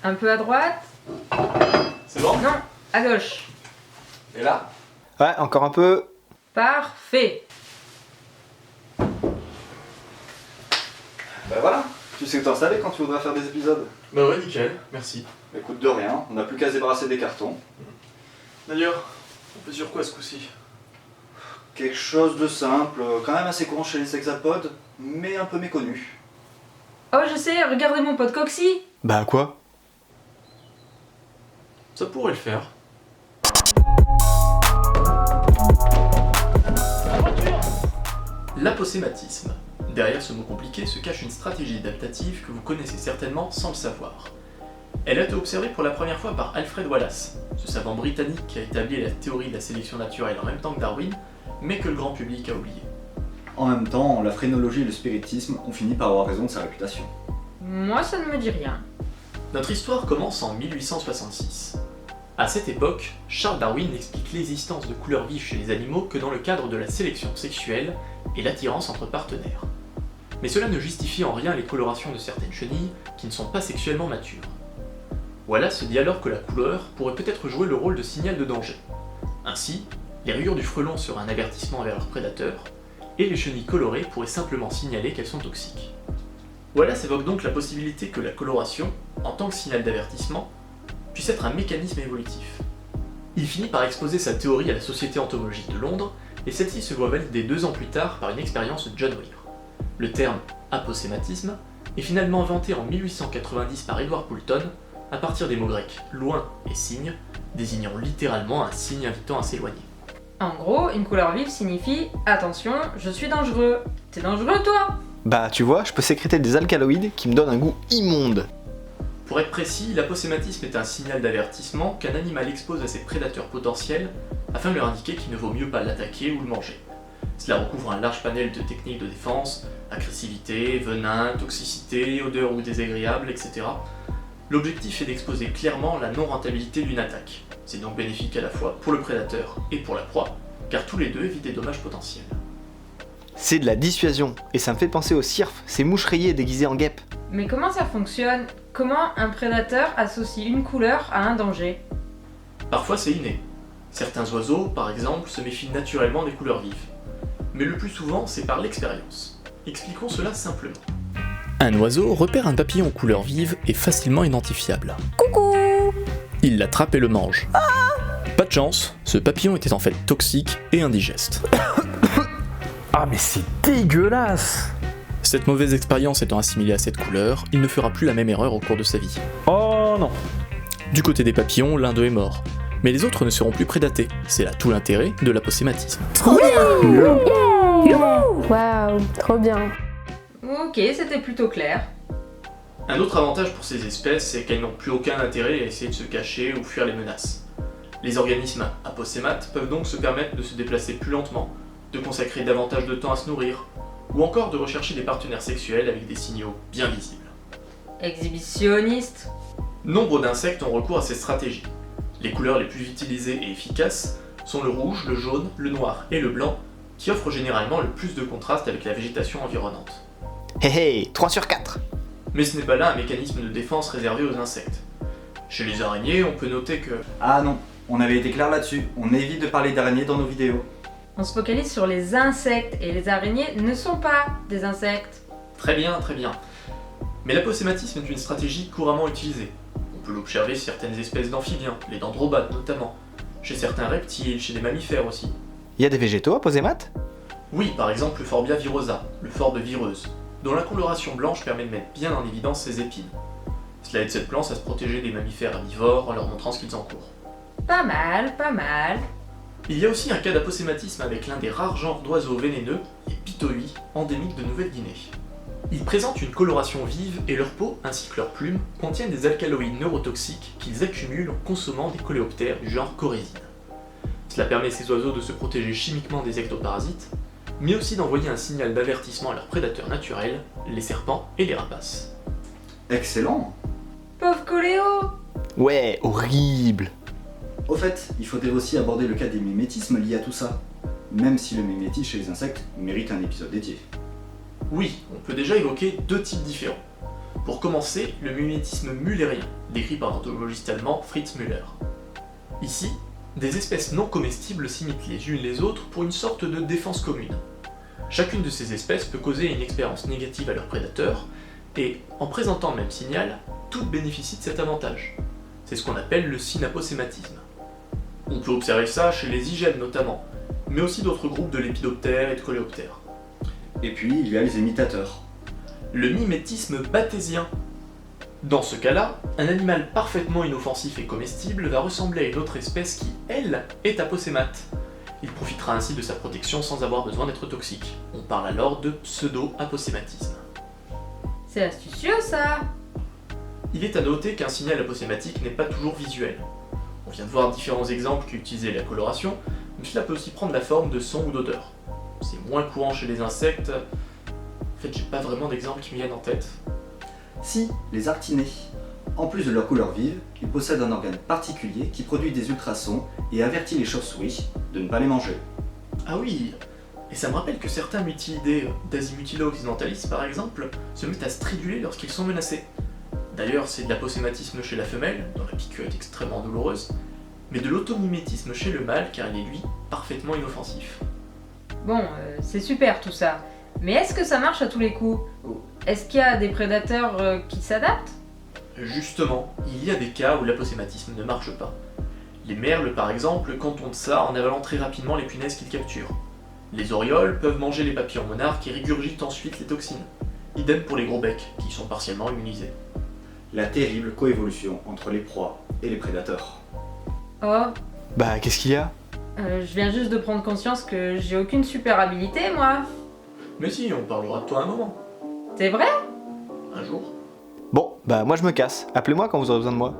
Un peu à droite. C'est bon? Non, à gauche. Et là? Ouais, encore un peu. Parfait. Bah voilà, tu sais où t'installer quand tu voudras faire des épisodes. Bah ouais, nickel, merci. Écoute, de rien, on n'a plus qu'à se débarrasser des cartons. D'ailleurs, on peut sur quoi ce coup-ci? Quelque chose de simple, quand même assez courant chez les hexapodes, mais un peu méconnu. Oh, je sais, regardez mon pote Coxy. Bah quoi? Ça pourrait le faire. L'aposématisme. Derrière ce mot compliqué se cache une stratégie adaptative que vous connaissez certainement sans le savoir. Elle a été observée pour la première fois par Alfred Wallace, ce savant britannique qui a établi la théorie de la sélection naturelle en même temps que Darwin, mais que le grand public a oublié. En même temps, la phrénologie et le spiritisme ont fini par avoir raison de sa réputation. Moi, ça ne me dit rien. Notre histoire commence en 1866. À cette époque, Charles Darwin n'explique l'existence de couleurs vives chez les animaux que dans le cadre de la sélection sexuelle et l'attirance entre partenaires. Mais cela ne justifie en rien les colorations de certaines chenilles qui ne sont pas sexuellement matures. Wallace se dit alors que la couleur pourrait peut-être jouer le rôle de signal de danger. Ainsi, les rayures du frelon seraient un avertissement vers leurs prédateurs, et les chenilles colorées pourraient simplement signaler qu'elles sont toxiques. Wallace évoque donc la possibilité que la coloration, en tant que signal d'avertissement, puisse être un mécanisme évolutif. Il finit par exposer sa théorie à la Société entomologique de Londres, et celle-ci se voit valider 2 ans plus tard par une expérience de John Weir. Le terme aposématisme est finalement inventé en 1890 par Edward Poulton, à partir des mots grecs loin et signe, désignant littéralement un signe invitant à s'éloigner. En gros, une couleur vive signifie « Attention, je suis dangereux ». T'es dangereux, toi? Bah tu vois, je peux sécréter des alcaloïdes qui me donnent un goût immonde. Pour être précis, l'aposématisme est un signal d'avertissement qu'un animal expose à ses prédateurs potentiels afin de leur indiquer qu'il ne vaut mieux pas l'attaquer ou le manger. Cela recouvre un large panel de techniques de défense, agressivité, venin, toxicité, odeur ou désagréable, etc. L'objectif est d'exposer clairement la non-rentabilité d'une attaque. C'est donc bénéfique à la fois pour le prédateur et pour la proie, car tous les deux évitent des dommages potentiels. C'est de la dissuasion, et ça me fait penser aux cirfs, ces mouches rayées déguisées en guêpes. Mais comment ça fonctionne? Comment un prédateur associe une couleur à un danger? Parfois c'est inné. Certains oiseaux, par exemple, se méfient naturellement des couleurs vives. Mais le plus souvent, c'est par l'expérience. Expliquons cela simplement. Un oiseau repère un papillon aux couleurs vives et facilement identifiable. Coucou! Il l'attrape et le mange. Pas de chance, ce papillon était en fait toxique et indigeste. Ah mais c'est dégueulasse! Cette mauvaise expérience étant assimilée à cette couleur, il ne fera plus la même erreur au cours de sa vie. Oh non! Du côté des papillons, l'un d'eux est mort. Mais les autres ne seront plus prédatés. C'est là tout l'intérêt de l'aposématisme. Waouh, trop bien. Ok, c'était plutôt clair. Un autre avantage pour ces espèces, c'est qu'elles n'ont plus aucun intérêt à essayer de se cacher ou fuir les menaces. Les organismes aposémates peuvent donc se permettre de se déplacer plus lentement, de consacrer davantage de temps à se nourrir, ou encore de rechercher des partenaires sexuels avec des signaux bien visibles. Exhibitionniste. Nombre d'insectes ont recours à ces stratégies. Les couleurs les plus utilisées et efficaces sont le rouge, le jaune, le noir et le blanc, qui offrent généralement le plus de contraste avec la végétation environnante. Hé hé, 3 sur 4. Mais ce n'est pas là un mécanisme de défense réservé aux insectes. Chez les araignées, on peut noter que... Ah non, on avait été clair là-dessus, on évite de parler d'araignées dans nos vidéos. On se focalise sur les insectes et les araignées ne sont pas des insectes. Très bien, très bien. Mais l'aposématisme est une stratégie couramment utilisée. On peut l'observer chez certaines espèces d'amphibiens, les dendrobates notamment, chez certains reptiles, chez des mammifères aussi. Y a des végétaux aposémates? Oui, par exemple le Forbia virosa, le forbe vireuse, dont la coloration blanche permet de mettre bien en évidence ses épines. Cela aide cette plante à se protéger des mammifères herbivores en leur montrant ce qu'ils encourent. Pas mal, pas mal. Il y a aussi un cas d'aposématisme avec l'un des rares genres d'oiseaux vénéneux, les pitoi, endémiques de Nouvelle-Guinée. Ils présentent une coloration vive et leur peau, ainsi que leurs plumes, contiennent des alcaloïdes neurotoxiques qu'ils accumulent en consommant des coléoptères du genre corésine. Cela permet à ces oiseaux de se protéger chimiquement des ectoparasites, mais aussi d'envoyer un signal d'avertissement à leurs prédateurs naturels, les serpents et les rapaces. Excellent! Pauvre Coléo. Ouais, horrible. Au fait, il faudrait aussi aborder le cas des mimétismes liés à tout ça. Même si le mimétisme chez les insectes mérite un épisode dédié. Oui, on peut déjà évoquer 2 types différents. Pour commencer, le mimétisme mullérien, décrit par l'entomologiste allemand Fritz Müller. Ici, des espèces non comestibles s'imitent les unes les autres pour une sorte de défense commune. Chacune de ces espèces peut causer une expérience négative à leurs prédateurs, et en présentant le même signal, toutes bénéficient de cet avantage. C'est ce qu'on appelle le synaposématisme. On peut observer ça chez les hyènes notamment, mais aussi d'autres groupes de lépidoptères et de coléoptères. Et puis, il y a les imitateurs. Le mimétisme bathésien. Dans ce cas-là, un animal parfaitement inoffensif et comestible va ressembler à une autre espèce qui, elle, est aposémate. Il profitera ainsi de sa protection sans avoir besoin d'être toxique. On parle alors de pseudo-aposématisme. C'est astucieux ça. Il est à noter qu'un signal aposématique n'est pas toujours visuel. On vient de voir différents exemples qui utilisaient la coloration, mais cela peut aussi prendre la forme de son ou d'odeur. C'est moins courant chez les insectes. En fait, j'ai pas vraiment d'exemples qui me viennent en tête. Si, les artinés. En plus de leur couleur vive, ils possèdent un organe particulier qui produit des ultrasons et avertit les chauves-souris de ne pas les manger. Ah oui, et ça me rappelle que certains mutilidés d'Azimutila occidentalis par exemple se mettent à striduler lorsqu'ils sont menacés. D'ailleurs, c'est de l'aposématisme chez la femelle, dont la piqûre est extrêmement douloureuse, mais de l'automimétisme chez le mâle car il est lui parfaitement inoffensif. Bon, c'est super tout ça. Mais est-ce que ça marche à tous les coups? Est-ce qu'il y a des prédateurs qui s'adaptent? Justement, il y a des cas où l'aposématisme ne marche pas. Les merles par exemple contournent ça en avalant très rapidement les punaises qu'ils capturent. Les orioles peuvent manger les papillons monarques et régurgitent ensuite les toxines. Idem pour les gros becs, qui sont partiellement immunisés. La terrible coévolution entre les proies et les prédateurs. Oh, Bah, qu'est-ce qu'il y a? je viens juste de prendre conscience que j'ai aucune super habilité moi. Mais si, on parlera de toi un moment. C'est vrai? Un jour. Bon, bah moi je me casse. Appelez-moi quand vous aurez besoin de moi.